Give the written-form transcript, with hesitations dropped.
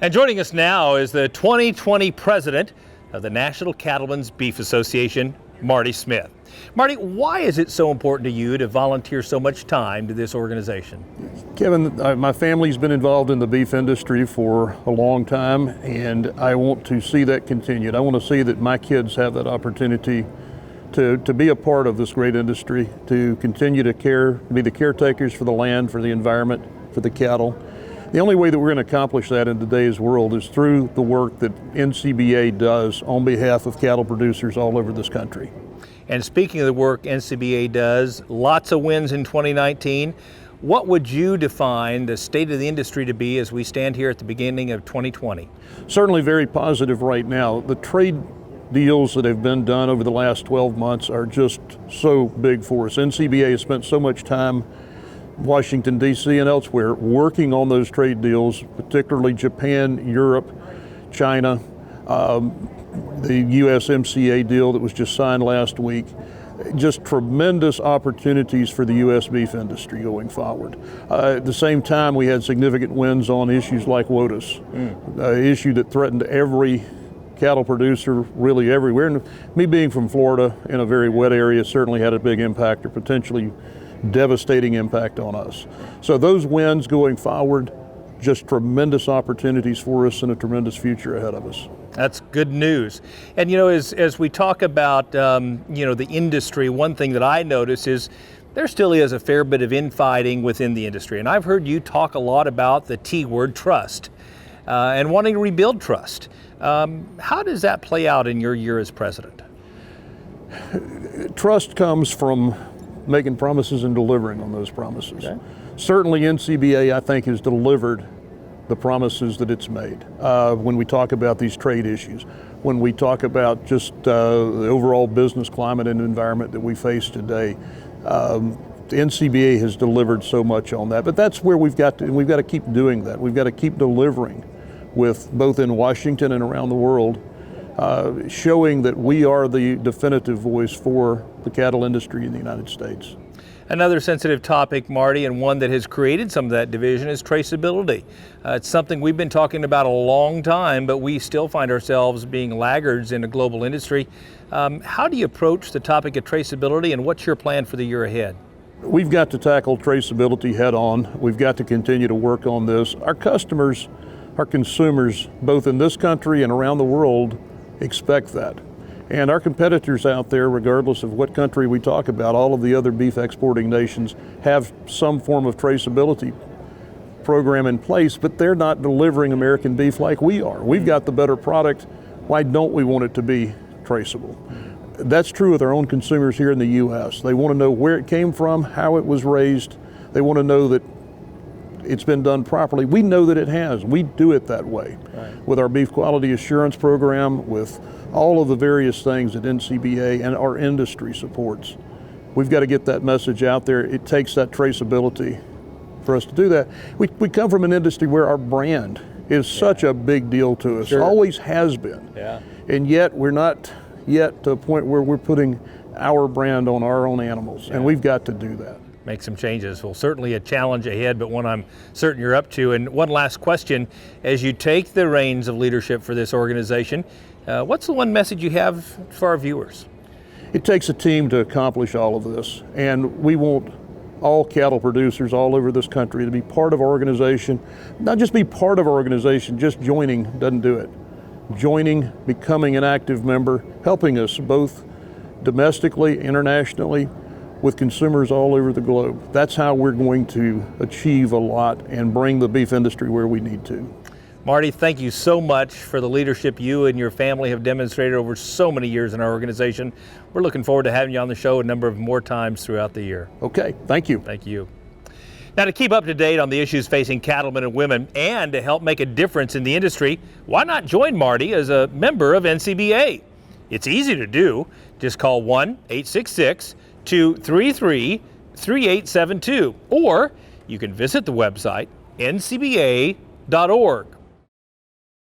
And joining us now is the 2020 president of the National Cattlemen's Beef Association, Marty Smith. Marty, why is it so important to you to volunteer so much time to this organization? Kevin, my family's been involved in the beef industry for a long time, and I want to see that continued. I want to see that my kids have that opportunity to be a part of this great industry, to continue to be the caretakers for the land, for the environment, for the cattle. The only way that we're going to accomplish that in today's world is through the work that NCBA does on behalf of cattle producers all over this country. And speaking of the work NCBA does, lots of wins in 2019. What would you define the state of the industry to be as we stand here at the beginning of 2020? Certainly very positive right now. The trade deals that have been done over the last 12 months are just so big for us. NCBA has spent so much time Washington, D.C. and elsewhere working on those trade deals, particularly Japan, Europe, China, the USMCA deal that was just signed last week. Just tremendous opportunities for the U.S. beef industry going forward. At the same time, we had significant wins on issues like WOTUS, an issue that threatened every cattle producer really everywhere. And me being from Florida in a very wet area certainly had a big impact, or potentially devastating impact on us. So those wins going forward, just tremendous opportunities for us and a tremendous future ahead of us. That's good news. And you know, as we talk about the industry, one thing that I notice is there still is a fair bit of infighting within the industry. And I've heard you talk a lot about the T word, trust, and wanting to rebuild trust. How does that play out in your year as president? Trust comes from making promises and delivering on those promises. Okay. Certainly NCBA, I think, has delivered the promises that it's made. When we talk about these trade issues, when we talk about just the overall business climate and environment that we face today, the NCBA has delivered so much on that. But that's where we've got to keep doing that. We've got to keep delivering with both in Washington and around the world, showing that we are the definitive voice for the cattle industry in the United States. Another sensitive topic, Marty, and one that has created some of that division, is traceability. It's something we've been talking about a long time, but we still find ourselves being laggards in a global industry. How do you approach the topic of traceability, and what's your plan for the year ahead? We've got to tackle traceability head on. We've got to continue to work on this. Our customers, our consumers, both in this country and around the world, expect that. And our competitors out there, regardless of what country we talk about, all of the other beef exporting nations have some form of traceability program in place, but they're not delivering American beef like we are. We've got the better product. Why don't we want it to be traceable? That's true with our own consumers here in the U.S. They want to know where it came from, how it was raised. They want to know that it's been done properly. We know that it has. We do it that way. Right. With our beef quality assurance program, with all of the various things that NCBA and our industry supports. We've got to get that message out there. It takes that traceability for us to do that. We come from an industry where our brand is such a big deal to us. Sure. Always has been. Yeah. And yet we're not yet to a point where we're putting our brand on our own animals, and we've got to do that. Make some changes. Well, certainly a challenge ahead, but one I'm certain you're up to. And one last question, as you take the reins of leadership for this organization, what's the one message you have for our viewers? It takes a team to accomplish all of this, and we want all cattle producers all over this country to be part of our organization. Not just be part of our organization, just joining doesn't do it. Joining, becoming an active member, helping us both domestically, internationally, with consumers all over the globe. That's how we're going to achieve a lot and bring the beef industry where we need to. Marty, thank you so much for the leadership you and your family have demonstrated over so many years in our organization. We're looking forward to having you on the show a number of more times throughout the year. Okay, thank you. Thank you. Now, to keep up to date on the issues facing cattlemen and women and to help make a difference in the industry, why not join Marty as a member of NCBA? It's easy to do. Just call 1-866-233-3872, or you can visit the website ncba.org.